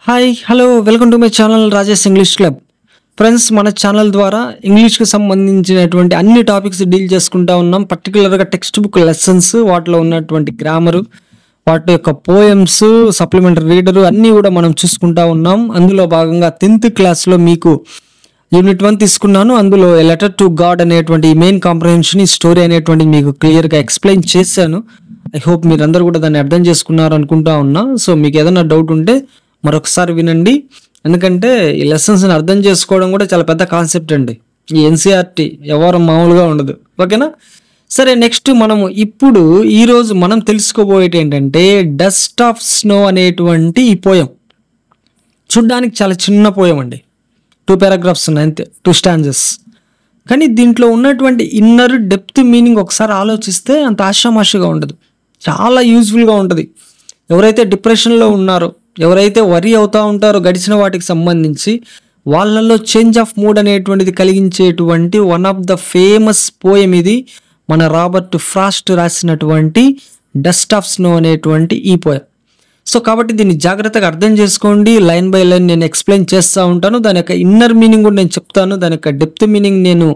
Hi hello welcome to my channel Rajesh English club. Friends, మన channel ద్వారా ఇంగ్లీష్కి సంబంధించినటువంటి అన్ని టాపిక్స్ డీల్ చేసుకుంటా ఉన్నాం. పర్టికులర్గా టెక్స్ట్ బుక్ లెసన్స్, వాటిలో ఉన్నటువంటి గ్రామరు, వాటి యొక్క పోయమ్స్, సప్లిమెంటరీ రీడరు అన్నీ కూడా మనం చూసుకుంటా ఉన్నాం. అందులో భాగంగా 10th క్లాస్లో మీకు యూనిట్ 1 తీసుకున్నాను. అందులో ఎ లెటర్ టు గాడ్ అనేటువంటి మెయిన్ కాంప్రహెన్షన్, ఈ స్టోరీ అనేటువంటి మీకు క్లియర్గా ఎక్స్ప్లెయిన్ చేశాను. ఐ హోప్ మీరందరూ కూడా దాన్ని అర్థం చేసుకున్నారు అనుకుంటా ఉన్నా. సో మీకు ఏదైనా డౌట్ ఉంటే మరొకసారి వినండి, ఎందుకంటే ఈ లెసన్స్ని అర్థం చేసుకోవడం కూడా చాలా పెద్ద కాన్సెప్ట్ అండి. ఈ ఎన్సీఆర్టీ ఎవరు మామూలుగా ఉండదు, ఓకేనా? సరే, నెక్స్ట్ ఇప్పుడు ఈరోజు మనం తెలుసుకోబోయేది ఏంటంటే డస్ట్ ఆఫ్ స్నో అనేటువంటి ఈ పోయం. చూడ్డానికి చాలా చిన్న పోయం అండి, 2 పారాగ్రాఫ్స్ ఉన్నాయి అంతే, 2 స్టాంజెస్. కానీ దీంట్లో ఉన్నటువంటి ఇన్నర్ డెప్త్ మీనింగ్ ఒకసారి ఆలోచిస్తే అంత ఆషామాషిగా ఉండదు, చాలా యూజ్ఫుల్గా ఉంటుంది. ఎవరైతే డిప్రెషన్లో ఉన్నారో, ఎవరైతే వరీ అవుతూ ఉంటారో గడిచిన వాటికి సంబంధించి, వాళ్ళల్లో చేంజ్ ఆఫ్ మూడ్ అనేటువంటిది కలిగించేటువంటి one of the famous poem ఇది. మన రాబర్ట్ ఫ్రాస్ట్ రాసినటువంటి డస్ట్ ఆఫ్ స్నో అనేటువంటి ఈ పోయం. సో కాబట్టి దీన్ని జాగ్రత్తగా అర్థం చేసుకోండి. లైన్ బై లైన్ నేను ఎక్స్ప్లెయిన్ చేస్తూ ఉంటాను. దాని యొక్క ఇన్నర్ మీనింగ్ కూడా నేను చెప్తాను, దాని యొక్క డెప్త్ మీనింగ్ నేను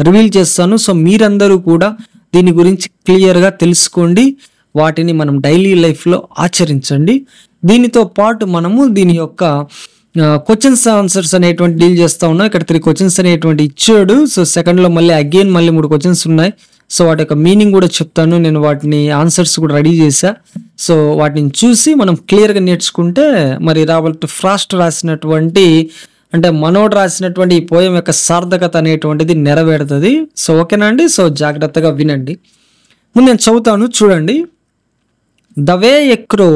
రివీల్ చేస్తాను. సో మీరందరూ కూడా దీని గురించి క్లియర్గా తెలుసుకోండి, వాటిని మనం డైలీ లైఫ్లో ఆచరించండి. దీనితో పాటు దీని యొక్క క్వశ్చన్స్ ఆన్సర్స్ అనేటువంటి డీల్ చేస్తూ ఉన్నాం. ఇక్కడ 3 క్వశ్చన్స్ అనేటువంటి ఇచ్చాడు. సో సెకండ్లో మళ్ళీ 3 క్వశ్చన్స్ ఉన్నాయి. సో వాటి యొక్క మీనింగ్ కూడా చెప్తాను. నేను వాటిని ఆన్సర్స్ కూడా రెడీ చేశా. సో వాటిని చూసి మనం క్లియర్గా నేర్చుకుంటే మరి రాబర్ట్ ఫ్రాస్ట్ రాసినటువంటి, అంటే మనోడు రాసినటువంటి ఈ పోయం యొక్క సార్థకత అనేటువంటిది నెరవేరుతుంది. సో ఓకేనా అండి? సో జాగ్రత్తగా వినండి. ముందు నేను చదువుతాను, చూడండి. The way a crow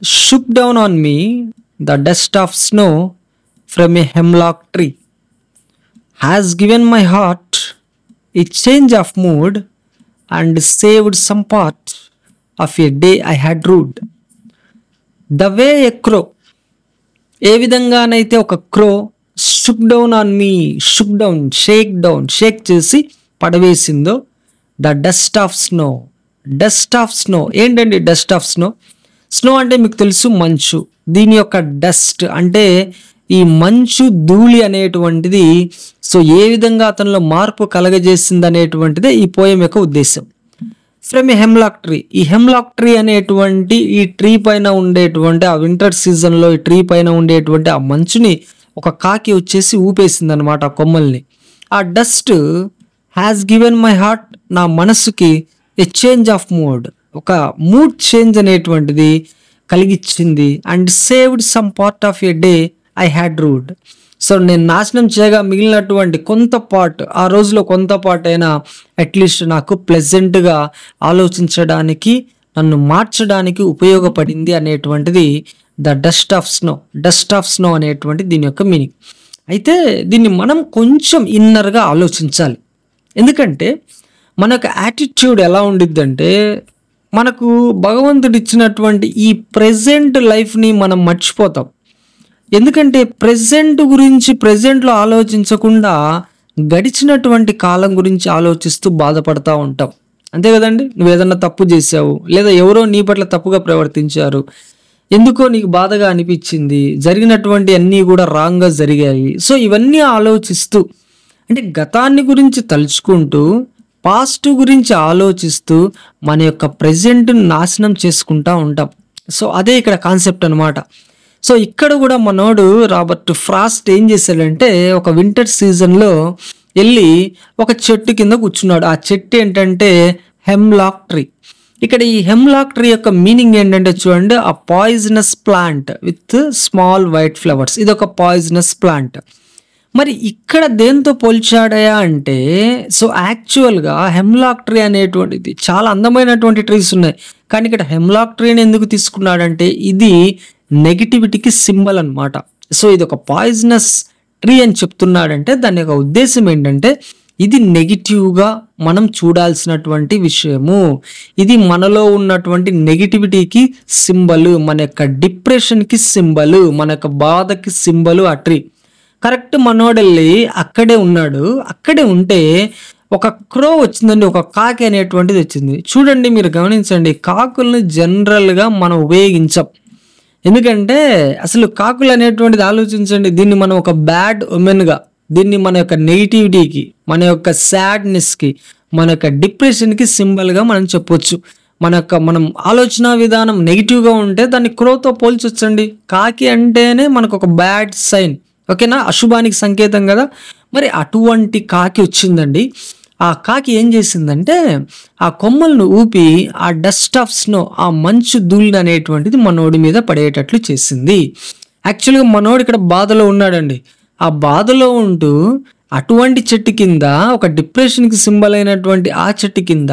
shook down on me the dust of snow from a hemlock tree has given my heart a change of mood and saved some part of a day I had rued. The way a crow, ఏ విధంగానైతే ఒక crow shook down on me, shook down, shake చేసి పడవేసిందో, the dust of snow. Dust of snow ఏంటండి? Dust of snow, snow అంటే మీకు తెలుసు మంచు. దీని యొక్క డస్ట్ అంటే ఈ మంచు ధూళి అనేటువంటిది సో ఏ విధంగా అతనిలో మార్పు కలగజేసింది అనేటువంటిదే ఈ పోయం యొక్క ఉద్దేశం. ఫ్రమ్ ఏ హెమ్లాక్ ట్రీ, ఈ హెమ్లాక్ ట్రీ అనేటువంటి ఈ ట్రీ పైన ఉండేటువంటి ఆ వింటర్ సీజన్లో ఈ ట్రీ పైన ఉండేటువంటి ఆ మంచుని ఒక కాకి వచ్చేసి ఊపేసింది అనమాట ఆ కొమ్మల్ని. ఆ dust has given my heart, నా మనసుకి ఏ చేంజ్ ఆఫ్ మూడ్, ఒక మూడ్ చేంజ్ అనేటువంటిది కలిగించింది. And saved some part of a day I had rued. So నేను నాశనం చేయగా మిగిలినటువంటి కొంత పార్ట్, ఆ రోజులో కొంత పార్ట్ అయినా అట్లీస్ట్ నాకు ప్లెజెంట్గా ఆలోచించడానికి, నన్ను మార్చడానికి ఉపయోగపడింది అనేటువంటిది the dust of snow. Dust of snow అనేటువంటి దీని యొక్క మీనింగ్. అయితే దీన్ని మనం కొంచెం ఇన్నర్గా ఆలోచించాలి. ఎందుకంటే మన యొక్క యాటిట్యూడ్ ఎలా ఉండిద్దంటే, మనకు భగవంతుడు ఇచ్చినటువంటి ఈ ప్రెజెంట్ లైఫ్ని మనం మర్చిపోతాం. ఎందుకంటే ప్రెజెంట్లో ఆలోచించకుండా గడిచినటువంటి కాలం గురించి ఆలోచిస్తూ బాధపడతా ఉంటాం. అంతే కదండి? నువ్వు ఏదన్నా తప్పు చేసావు, లేదా ఎవరో నీ పట్ల తప్పుగా ప్రవర్తించారు, ఎందుకో నీకు బాధగా అనిపించింది, జరిగినటువంటి అన్నీ కూడా రాంగ్గా జరిగాయి. సో ఇవన్నీ ఆలోచిస్తూ, అంటే గతాన్ని గురించి తలుచుకుంటూ, పాస్ట్ గురించి ఆలోచిస్తూ మన యొక్క ప్రెజెంట్ నాశనం చేసుకుంటా ఉంటాం. సో అదే ఇక్కడ కాన్సెప్ట్ అనమాట. సో ఇక్కడ కూడా మనోడు రాబర్ట్ ఫ్రాస్ట్ ఏం చేశాడంటే, ఒక వింటర్ సీజన్లో వెళ్ళి ఒక చెట్టు కింద కూర్చున్నాడు. ఆ చెట్టు ఏంటంటే హెమ్లాక్ ట్రీ. ఇక్కడ ఈ హెమ్లాక్ ట్రీ యొక్క మీనింగ్ ఏంటంటే చూడండి, ఆ poisonous plant with small white flowers. ఇది ఒక పాయిజనస్ ప్లాంట్. మరి ఇక్కడ దేంతో పోల్చాడయా అంటే, సో యాక్చువల్గా హెమ్లాక్ ట్రీ అనేటువంటిది చాలా అందమైనటువంటి ట్రీస్ ఉన్నాయి, కానీ ఇక్కడ హెమ్లాక్ ట్రీని ఎందుకు తీసుకున్నాడంటే ఇది నెగిటివిటీకి సింబల్ అనమాట. సో ఇది ఒక పాయిజనస్ ట్రీ అని చెప్తున్నాడంటే దాని యొక్క ఉద్దేశం ఏంటంటే, ఇది నెగిటివ్గా మనం చూడాల్సినటువంటి విషయము, ఇది మనలో ఉన్నటువంటి నెగిటివిటీకి సింబల్, మన యొక్క డిప్రెషన్కి సింబల్, మన యొక్క బాధకి సింబల్ ఆ ట్రీ. కరెక్ట్ మనోడెళ్ళి అక్కడే ఉన్నాడు. అక్కడే ఉంటే ఒక క్రో వచ్చిందండి, ఒక కాకి అనేటువంటిది వచ్చింది. చూడండి, మీరు గమనించండి, కాకుల్ని జనరల్గా మనం ఉపయోగించాం. ఎందుకంటే అసలు కాకులు అనేటువంటిది ఆలోచించండి. దీన్ని మనం ఒక బ్యాడ్ ఉమెన్గా, దీన్ని మన యొక్క నెగిటివిటీకి, మన యొక్క సాడ్నెస్కి, మన యొక్క డిప్రెషన్కి సింబల్గా మనం చెప్పొచ్చు. మనం ఆలోచన విధానం నెగిటివ్గా ఉంటే దాన్ని క్రోతో పోల్చొచ్చండి. కాకి అంటేనే మనకు ఒక బ్యాడ్ సైన్, ఓకేనా, అశుభానికి సంకేతం కదా. మరి అటువంటి కాకి వచ్చిందండి. ఆ కాకి ఏం చేసిందంటే ఆ కొమ్మలను ఊపి ఆ డస్ట్ ఆఫ్ స్నో, ఆ మంచు ధూళి అనేటువంటిది మనోడి మీద పడేటట్లు చేసింది. యాక్చువల్గా మనోడు ఇక్కడ బాధలో ఉన్నాడండి. ఆ బాధలో ఉంటూ అటువంటి చెట్టు కింద, ఒక డిప్రెషన్కి సింబల్ అయినటువంటి ఆ చెట్టు కింద,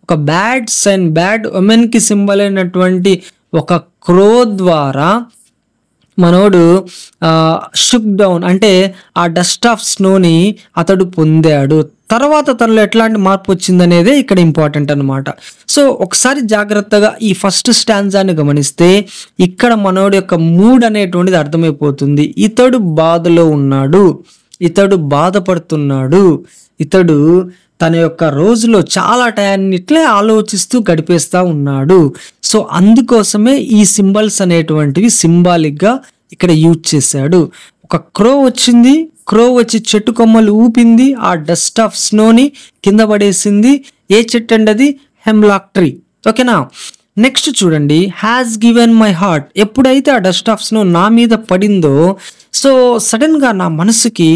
ఒక బ్యాడ్ సైన్, బ్యాడ్ ఉమెన్కి సింబల్ అయినటువంటి ఒక క్రో ద్వారా మనోడు షుక్ డౌన్, అంటే ఆ డస్ట్ ఆఫ్ స్నోని అతడు పొందాడు. తర్వాత తనలో ఎట్లాంటి మార్పు వచ్చిందనేదే ఇక్కడ ఇంపార్టెంట్ అనమాట. సో ఒకసారి జాగ్రత్తగా ఈ ఫస్ట్ స్టాంజాని గమనిస్తే ఇక్కడ మనోడి యొక్క మూడ్ అనేటువంటిది అర్థమైపోతుంది. ఇతడు బాధలో ఉన్నాడు, ఇతడు బాధపడుతున్నాడు, ఇతడు తన యొక్క రోజులో చాలా టయాన్ని ఇట్లే ఆలోచిస్తూ గడిపేస్తూ ఉన్నాడు. సో అందుకోసమే ఈ సింబల్స్ అనేటువంటివి సింబాలిక్గా ఇక్కడ యూజ్ చేశాడు. ఒక క్రో వచ్చింది, క్రో వచ్చి చెట్టు కొమ్మలు ఊపింది, ఆ డస్ట్ ఆఫ్ స్నోని కింద పడేసింది. ఏ చెట్టు అండి అది? హెమ్లాక్ ట్రీ, ఓకేనా. నెక్స్ట్ చూడండి, హ్యాస్ గివెన్ మై హార్ట్. ఎప్పుడైతే ఆ డస్ట్ ఆఫ్ స్నో నా మీద పడిందో, సో సడన్గా నా మనసుకి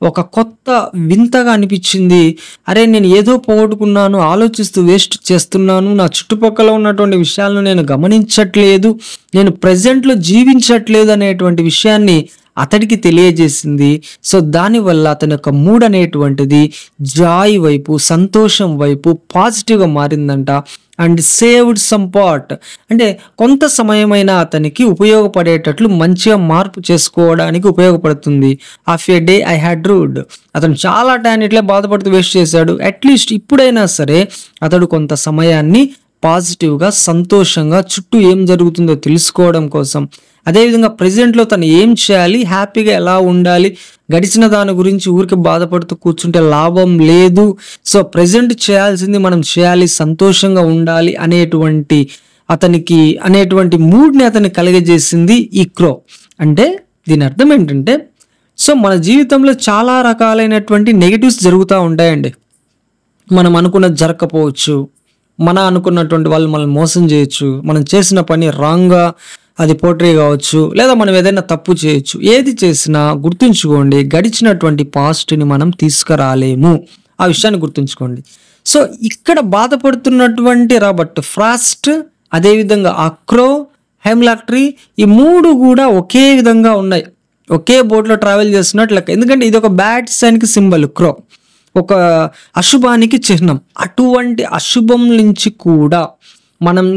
ఒక కొత్త వింతగా అనిపించింది. అరే నేను ఏదో పోగొట్టుకున్నాను, ఆలోచిస్తూ వేస్ట్ చేస్తున్నాను, నా చుట్టుపక్కల ఉన్నటువంటి విషయాలను నేను గమనించట్లేదు, నేను ప్రజెంట్లో జీవించట్లేదు అనేటువంటి విషయాన్ని అతడికి తెలియజేసింది. సో దానివల్ల అతని యొక్క మూడ్ అనేటువంటిది జాయ్ వైపు, సంతోషం వైపు పాజిటివ్గా మారిందంట. అండ్ సేవ్డ్ సమ్ పార్ట్, అంటే కొంత సమయమైనా అతనికి ఉపయోగపడేటట్లు మంచిగా మార్పు చేసుకోవడానికి ఉపయోగపడుతుంది. Of a day I had rued, అతను చాలా టైం ఇట్లా బాధపడుతూ వేస్ట్ చేశాడు. అట్లీస్ట్ ఇప్పుడైనా సరే అతడు కొంత సమయాన్ని పాజిటివ్గా, సంతోషంగా, చుట్టూ ఏం జరుగుతుందో తెలుసుకోవడం కోసం, అదేవిధంగా ప్రజెంట్లో తను ఏం చేయాలి, హ్యాపీగా ఎలా ఉండాలి, గడిచిన దాని గురించి ఊరికి బాధపడుతూ కూర్చుంటే లాభం లేదు, సో ప్రజెంట్ చేయాల్సింది మనం చేయాలి, సంతోషంగా ఉండాలి అనేటువంటి మూడ్ని అతన్ని కలిగజేసింది ఈ క్రో. అంటే దీని అర్థం ఏంటంటే, సో మన జీవితంలో చాలా రకాలైనటువంటి నెగిటివ్స్ జరుగుతూ ఉంటాయండి. మనం అనుకున్నది జరగకపోవచ్చు, అనుకున్నటువంటి వాళ్ళు మనల్ని మోసం చేయొచ్చు, మనం చేసిన పని రాంగ్గా అది పోట్రీ కావచ్చు, లేదా మనం ఏదైనా తప్పు చేయొచ్చు. ఏది చేసినా గుర్తుంచుకోండి, గడిచినటువంటి పాస్ట్ని మనం తీసుకురాలేము, ఆ విషయాన్ని గుర్తుంచుకోండి. సో ఇక్కడ బాధపడుతున్నటువంటి రాబర్ట్ ఫ్రాస్ట్, అదేవిధంగా ఆ క్రో, హెమ్లాక్ ట్రీ, ఈ మూడు కూడా ఒకే విధంగా ఉన్నాయి, ఒకే బోట్లో ట్రావెల్ చేస్తున్నట్లు లెక్క. ఎందుకంటే ఇది ఒక బ్యాడ్ సైన్కి సింబల్, క్రో ఒక అశుభానికి చిహ్నం. అటువంటి అశుభం నుంచి కూడా మనం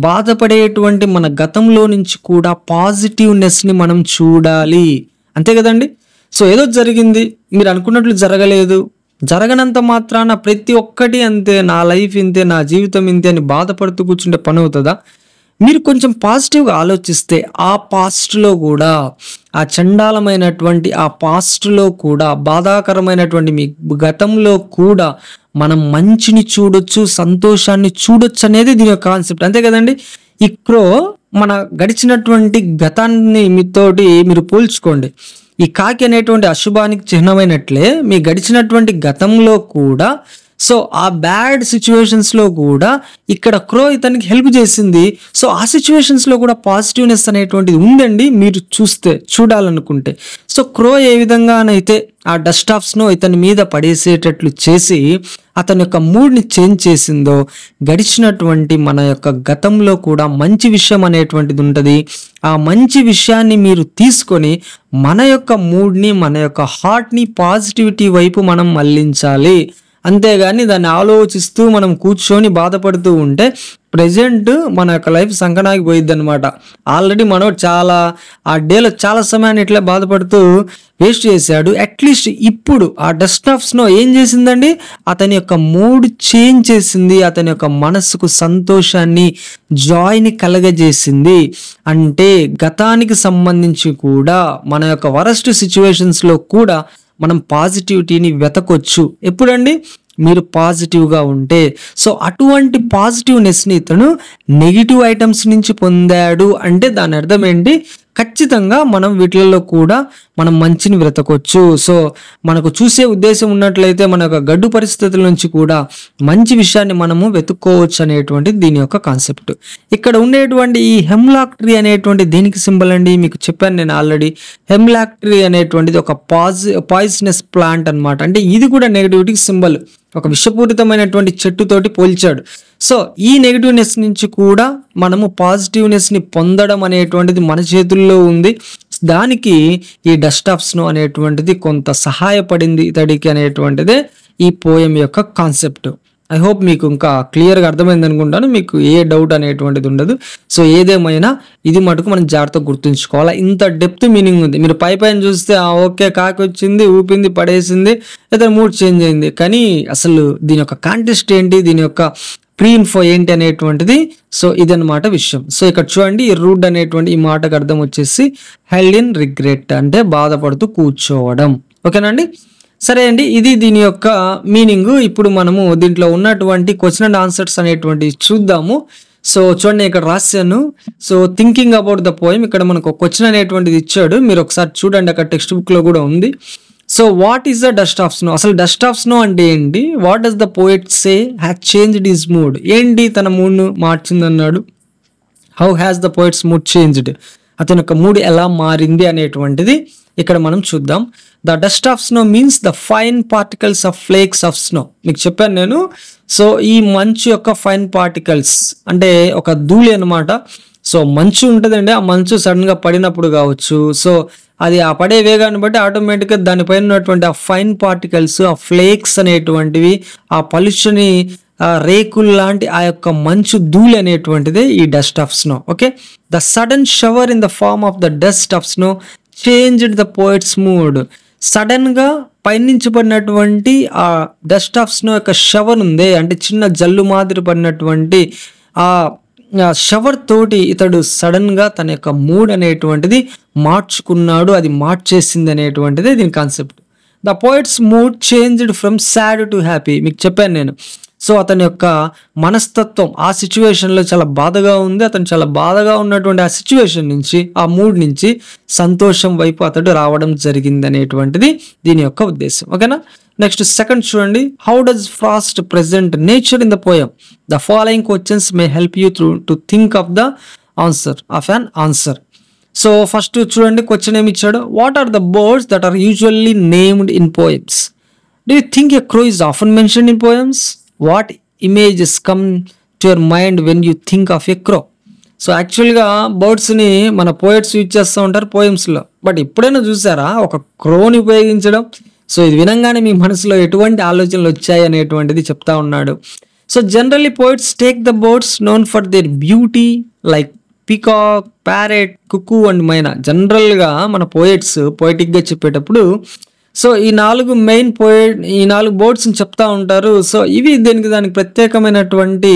బాధపడేటువంటి మన గతంలో నుంచి కూడా పాజిటివ్నెస్ని మనం చూడాలి, అంతే కదండి. సో ఏదో జరిగింది, మీరు అనుకున్నట్లు జరగలేదు, జరగనంత మాత్రాన ప్రతి ఒక్కటి అంతే, నా లైఫ్ ఇంతే, నా జీవితం ఇంతే అని బాధపడుతూ కూర్చుంటే పని అవుతుందా? మీరు కొంచెం పాజిటివ్గా ఆలోచిస్తే ఆ పాస్ట్లో కూడా, ఆ చండాలమైనటువంటి ఆ పాస్ట్లో కూడా, బాధాకరమైనటువంటి మీ గతంలో కూడా మనం మంచిని చూడొచ్చు, సంతోషాన్ని చూడొచ్చు అనేది దీని యొక్క కాన్సెప్ట్, అంతే కదండి. ఈ క్రో మన గడిచినటువంటి గతాన్ని మీతోటి మీరు పోల్చుకోండి. ఈ కాకి అనేటువంటి అశుభానికి చిహ్నమైనట్లే మీ గడిచినటువంటి గతంలో కూడా, సో ఆ బ్యాడ్ సిచ్యువేషన్స్లో కూడా ఇక్కడ క్రో ఇతనికి హెల్ప్ చేసింది. సో ఆ సిచ్యువేషన్స్లో కూడా పాజిటివ్నెస్ అనేటువంటిది ఉందండి, మీరు చూడాలనుకుంటే. సో క్రో ఏ విధంగానైతే ఆ డస్ట్ ఆఫ్ స్నో ఇతని మీద పడేసేటట్లు చేసి అతని యొక్క మూడ్ని చేంజ్ చేసిందో, గడిచినటువంటి మన యొక్క గతంలో కూడా మంచి విషయం అనేటువంటిది ఉంటుంది. ఆ మంచి విషయాన్ని మీరు తీసుకొని మన యొక్క మూడ్ని, మన యొక్క హార్ట్ని పాజిటివిటీ వైపు మనం మళ్ళించాలి. అంతేగాని దాన్ని ఆలోచిస్తూ మనం కూర్చొని బాధపడుతూ ఉంటే ప్రజెంట్ మన యొక్క లైఫ్ సంకనాకి పోయిద్ది అనమాట. ఆల్రెడీ మనోడు ఆ డేలో చాలా సమయాన్ని ఇట్లా బాధపడుతూ వేస్ట్ చేశాడు. అట్లీస్ట్ ఇప్పుడు ఆ డస్ట్ ఆఫ్ స్నో ఏం చేసిందండి, అతని యొక్క మూడ్ చేంజ్ చేసింది, అతని యొక్క మనస్సుకు సంతోషాన్ని, జాయ్ని కలగజేసింది. అంటే గతానికి సంబంధించి కూడా మన యొక్క వరస్ట్ సిచ్యువేషన్స్లో కూడా మనం పాజిటివిటీని వెతకొచ్చు. ఎప్పుడండి, మీరు పాజిటివ్గా ఉంటే. సో అటువంటి పాజిటివ్నెస్ని ఇతను నెగిటివ్ ఐటమ్స్ నుంచి పొందాడు అంటే దాని అర్థం ఏంటి, ఖచ్చితంగా మనం వీటిలలో కూడా మనం మంచిని వెతకొచ్చు. సో మనకు చూసే ఉద్దేశం ఉన్నట్లయితే మన యొక్క గడ్డు పరిస్థితుల నుంచి కూడా మంచి విషయాన్ని మనము వెతుక్కోవచ్చు అనేటువంటి దీని యొక్క కాన్సెప్ట్. ఇక్కడ ఉండేటువంటి ఈ హెమ్లాక్ ట్రీ అనేటువంటి దేనికి సింబల్ అండి, మీకు చెప్పాను నేను ఆల్రెడీ. హెమ్లాక్ ట్రీ అనేటువంటిది ఒక పాయిజనస్ ప్లాంట్ అనమాట. అంటే ఇది కూడా నెగటివిటీకి సింబల్, ఒక విషపూరితమైనటువంటి చెట్టుతోటి పోల్చాడు. సో ఈ నెగిటివ్నెస్ నుంచి కూడా మనము పాజిటివ్నెస్ని పొందడం అనేటువంటిది మన చేతుల్లో ఉంది. దానికి ఈ డస్ట్ ఆఫ్ స్నో అనేటువంటిది కొంత సహాయపడింది ఇతడికి అనేటువంటిదే ఈ పోయం యొక్క కాన్సెప్ట్. ఐ హోప్ మీకు ఇంకా క్లియర్గా అర్థమైంది అనుకుంటాను, మీకు ఏ డౌట్ అనేటువంటిది ఉండదు. సో ఏదేమైనా ఇది మటుకు మనం జాగ్రత్తగా గుర్తుంచుకోవాలి. ఇంత డెప్త్ మీనింగ్ ఉంది. మీరు పైన చూస్తే ఓకే కాకి వచ్చింది, ఊపింది, పడేసింది, లేదా మూడ్ చేంజ్ అయింది, కానీ అసలు దీని యొక్క కాంటెస్ట్ ఏంటి, దీని యొక్క ప్రీ ఇన్ఫో ఏంటి అనేటువంటిది. సో ఇదన్నమాట విషయం. సో ఇక్కడ చూడండి, ఈ రూడ్ అనేటువంటి ఈ మాటకు అర్థం వచ్చేసి హెల్డ్ ఇన్ రిగ్రెట్, అంటే బాధపడుతూ కూర్చోవడం. ఓకేనండి, సరే అండి, ఇది దీని యొక్క మీనింగ్. ఇప్పుడు మనము దీంట్లో ఉన్నటువంటి క్వశ్చన్ అండ్ ఆన్సర్స్ అనేటువంటి చూద్దాము. సో చూడండి, ఇక్కడ రాశాను. So thinking about the poem, ఇక్కడ మనకు ఒక క్వశ్చన్ అనేటువంటిది ఇచ్చాడు, మీరు ఒకసారి చూడండి, అక్కడ టెక్స్ట్ బుక్ లో కూడా ఉంది. So what is the dust of snow, అసలు డస్ట్ ఆఫ్ స్నో అంటే ఏంటి, what does the poet say has changed his mood, ఏంటి తన మూడ్ను మార్చింది అన్నాడు. How has the poet's mood changed, అతని యొక్క మూడ్ ఎలా మారింది అనేటువంటిది ఇక్కడ మనం చూద్దాం. The dust of snow means the fine particles of flakes of snow, మీకు చెప్పాను నేను. సో ఈ మంచు యొక్క ఫైన్ పార్టికల్స్ అంటే ఒక ధూళి అనమాట. సో మంచు ఉంటుందండి, ఆ మంచు సడన్గా పడినప్పుడు కావచ్చు, సో అది ఆ పడే వేగాన్ని బట్టి ఆటోమేటిక్గా దానిపైన ఉన్నటువంటి ఆ ఫైన్ పార్టికల్స్, ఆ ఫ్లేక్స్ అనేటువంటివి, ఆ పలుచని రేకులు లాంటి ఆ యొక్క మంచు ధూళి అనేటువంటిదే ఈ dust of snow. Okay, the sudden shower in the form of the dust of snow changed the poet's mood. Sudden గా పైనుంచి పడినటువంటి ఆ డస్ట్ ఆఫ్ స్నో యొక్క షవర్ ఉందే, అంటే చిన్న జల్లు మాదిరి పడినటువంటి ఆ షవర్ తోటి ఇతడు సడన్ గా తన యొక్క మూడ్ అనేటువంటిది మార్చుకున్నాడు, అది మార్చేసింది అనేటువంటిది దీని concept. The poet's mood changed from sad to happy, మీకు చెప్పాను నేను. సో అతని యొక్క మనస్తత్వం ఆ సిచ్యువేషన్లో చాలా బాధగా ఉంది, అతను చాలా బాధగా ఉన్నటువంటి ఆ సిచ్యువేషన్ నుంచి, ఆ మూడ్ నుంచి సంతోషం వైపు అతడు రావడం జరిగింది అనేటువంటిది దీని యొక్క ఉద్దేశం. ఓకేనా, నెక్స్ట్ సెకండ్ చూడండి. How does frost present nature in the poem, the following questions may help you to think of the answer of an answer. So first చూడండి, క్వశ్చన్ ఏమి ఇచ్చాడు. What are the birds that are usually named in poems, do you think a crow is often mentioned in poems, what images come to your mind when you think of a crow. So యాక్చువల్గా బర్డ్స్ని మన poets use చేస్తూ ఉంటారు పోయమ్స్లో, but ఎప్పుడైనా చూసారా ఒక crony ఉపయోగించడం? So ఇది వినంగానే మీ మనసులో ఎటువంటి ఆలోచనలు వచ్చాయి అనేటువంటిది చెప్తా ఉన్నాడు. So generally poets take the birds known for their beauty like peacock, parrot, cuckoo and myna. జనరల్గా మన పోయిట్స్ పోయిటిక్గా చెప్పేటప్పుడు సో ఈ 4 మెయిన్ ఈ 4 బర్డ్స్ని చెప్తా ఉంటారు. సో ఇవి దానికి ప్రత్యేకమైనటువంటి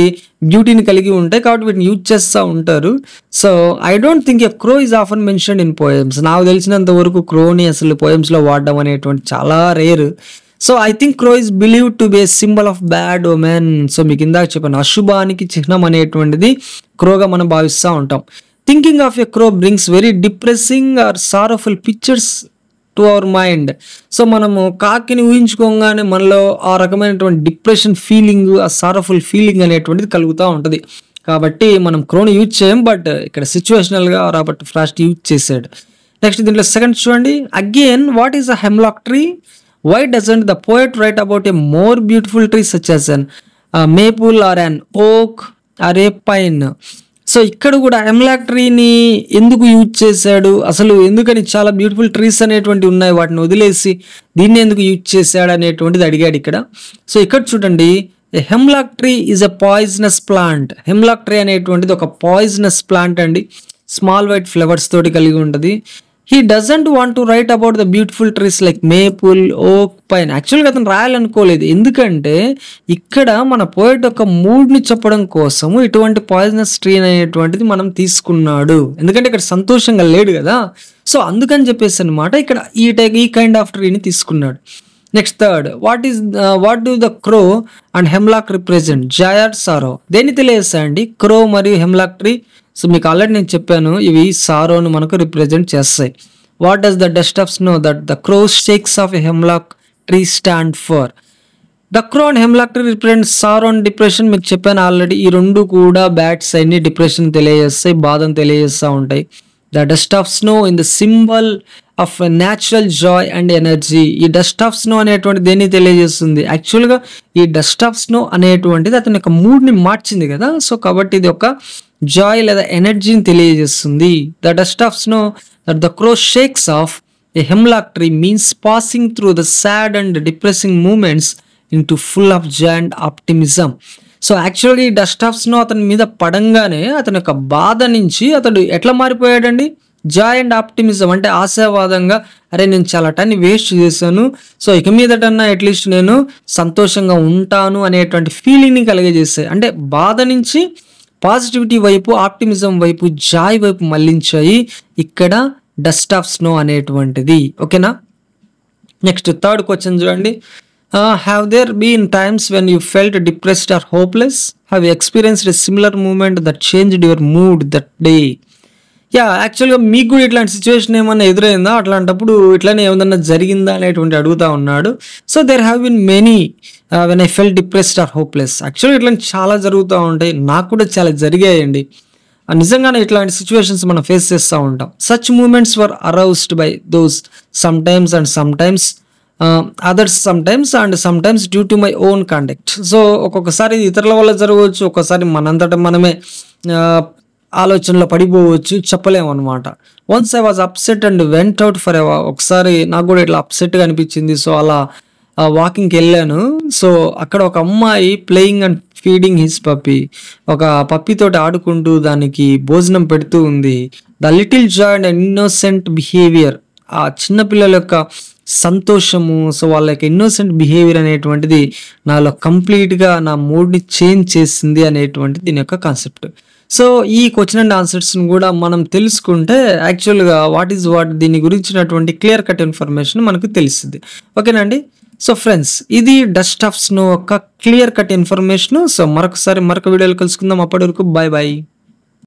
బ్యూటీని కలిగి ఉంటాయి కాబట్టి వీటిని యూజ్ చేస్తూ ఉంటారు. So I don't think a crow is often mentioned in poems. నాకు తెలిసినంత వరకు క్రోని అసలు పోయమ్స్లో వాడడం అనేటువంటి చాలా rare. So I think crow is believe to be a symbol of bad omen. So మీకు ఇందాక చెప్పాను, అశుభానికి చిహ్నం అనేటువంటిది క్రోగా మనం భావిస్తూ ఉంటాం. Thinking of a crow brings very depressing or sorrowful pictures to our mind. So మనము కాకిని ఊహించుకోగానే మనలో ఆ రకమైనటువంటి డిప్రెషన్ ఫీలింగ్, ఆ సారఫుల్ ఫీలింగ్ అనేటువంటిది కలుగుతూ ఉంటుంది. కాబట్టి మనం క్రోని యూజ్ చేయం, బట్ ఇక్కడ సిచ్యువేషనల్గా రాబర్ట్ ఫ్రాస్ట్ యూజ్ చేశాడు. నెక్స్ట్ దీంట్లో సెకండ్ చూడండి. Again, what is a hemlock tree, why doesn't the poet write about a more beautiful tree such as an maple or an oak or A pine. So ఇక్కడ కూడా hemlock ట్రీని ఎందుకు use చేశాడు, అసలు ఎందుకని చాలా బ్యూటిఫుల్ ట్రీస్ అనేటువంటివి ఉన్నాయి, వాటిని వదిలేసి దీన్ని ఎందుకు యూజ్ చేశాడు అనేటువంటిది అడిగాడు ఇక్కడ. సో ఇక్కడ చూడండి, hemlock tree is a poisonous plant. Hemlock tree అనేటువంటిది ఒక పాయిజనస్ ప్లాంట్ అండి, స్మాల్ వైట్ ఫ్లవర్స్ తోటి కలిగి ఉంటుంది. He doesn't want to write about the beautiful trees like maple, ఓక్, పైన్. యాక్చువల్గా అతను రాయాలనుకోలేదు, ఎందుకంటే ఇక్కడ మన పోయట్ యొక్క మూడ్ని చెప్పడం కోసము ఇటువంటి పాయిజనస్ ట్రీ అనేటువంటిది మనం తీసుకున్నాడు, ఎందుకంటే ఇక్కడ సంతోషంగా లేడు కదా. సో అందుకని చెప్పేసి అనమాట ఇక్కడ ఈ కైండ్ ఆఫ్ ట్రీని తీసుకున్నాడు. Next third, what do the crow and hemlock represent? Joy or sorrow? దేన్ని తెలియజేస్తాయండి క్రో మరియు హెమ్లాక్ ట్రీ? సో మీకు ఆల్రెడీ నేను చెప్పాను, ఇవి సారోను మనకు రిప్రజెంట్ చేస్తాయి. What does the dust of snow that the crow shakes off a hemlock tree stand for? The crow and hemlock tree represent sorrow and depression. మీకు చెప్పాను ఆల్రెడీ, ఈ రెండు కూడా బ్యాడ్ సైడ్ ని, డిప్రెషన్ తెలియజేస్తాయి, బాధను తెలియజేస్తూ ఉంటాయి. The dust of snow in the symbol of natural Joy and energy. ఈ డస్ట్ ఆఫ్ స్నో అనేటువంటి దేన్ని తెలియజేస్తుంది? యాక్చువల్గా ఈ డస్ట్ ఆఫ్ స్నో అనేటువంటిది అతని యొక్క మూడ్ని మార్చింది కదా, సో కాబట్టి ఇది ఒక జాయ్ లేదా ఎనర్జీని తెలియజేస్తుంది. The dust of snow that the crow shakes off a hemlock tree means passing through the sad and depressing moments into full of joy and optimism. So యాక్చువల్గా ఈ డస్ట్ ఆఫ్ స్నో అతని మీద పడంగానే అతని యొక్క బాధ నుంచి అతడు ఎట్లా మారిపోయాడండి? జాయ్ అండ్ ఆప్టిమిజం అంటే ఆశావాదంగా, అరే నేను చాలా టైం వేస్ట్ చేశాను, సో ఇక మీదటన్నా అట్లీస్ట్ నేను సంతోషంగా ఉంటాను అనేటువంటి ఫీలింగ్ని కలిగజేస్తాయి. అంటే బాధ నుంచి పాజిటివిటీ వైపు, ఆప్టిమిజం వైపు, జాయ్ వైపు మళ్ళించాయి ఇక్కడ డస్ట్ ఆఫ్ స్నో అనేటువంటిది. ఓకేనా? నెక్స్ట్ థర్డ్ క్వశ్చన్ చూడండి. Have there been times when you felt depressed or hopeless? Have you experienced a similar moment that changed your mood that day? Yeah, యాక్చువల్గా మీకు కూడా ఇట్లాంటి సిచ్యువేషన్ ఏమన్నా ఎదురైందా? అట్లాంటప్పుడు ఇట్లానే ఏమన్నా జరిగిందా అనేటువంటి అడుగుతా ఉన్నాడు. So there have been many when I fell depressed or hopeless. యాక్చువల్గా ఇట్లాంటి చాలా జరుగుతూ ఉంటాయి, నాకు కూడా చాలా జరిగాయండి. నిజంగానే ఇట్లాంటి సిచ్యువేషన్స్ మనం ఫేస్ చేస్తూ ఉంటాం. Such moments were aroused by those sometimes and sometimes others sometimes due to my own conduct. So ఒక్కొక్కసారి ఇతరుల వల్ల జరగవచ్చు, ఒక్కొక్కసారి మనంతటా మనమే ఆలోచనలో పడిపోవచ్చు, చెప్పలేము అనమాట. Once I was upset and went out for ఒకసారి నాకు కూడా ఇట్లా అప్సెట్గా అనిపించింది. సో అలా వాకింగ్కి వెళ్ళాను. సో అక్కడ ఒక అమ్మాయి playing and feeding his puppy, ఒక పప్పీతోటి ఆడుకుంటూ దానికి భోజనం పెడుతూ ఉంది. The little Joy and innocent behaviour, ఆ చిన్నపిల్లల యొక్క సంతోషము, సో వాళ్ళ యొక్క ఇన్నోసెంట్ బిహేవియర్ అనేటువంటిది నాలో కంప్లీట్గా నా మూడ్ని చేంజ్ చేసింది అనేటువంటిది దీని యొక్క కాన్సెప్ట్. సో ఈ క్వశ్చన్ అండ్ ఆన్సర్స్ని కూడా మనం తెలుసుకుంటే యాక్చువల్గా వాట్ దీని గురించినటువంటి క్లియర్ కట్ ఇన్ఫర్మేషన్ మనకు తెలుస్తుంది. ఓకేనండి? సో ఫ్రెండ్స్, ఇది డస్ట్ ఆఫ్ స్నో యొక్క క్లియర్ కట్ ఇన్ఫర్మేషన్. సో మరొక వీడియోలో కలుసుకుందాం. అప్పటి వరకు బాయ్ బాయ్.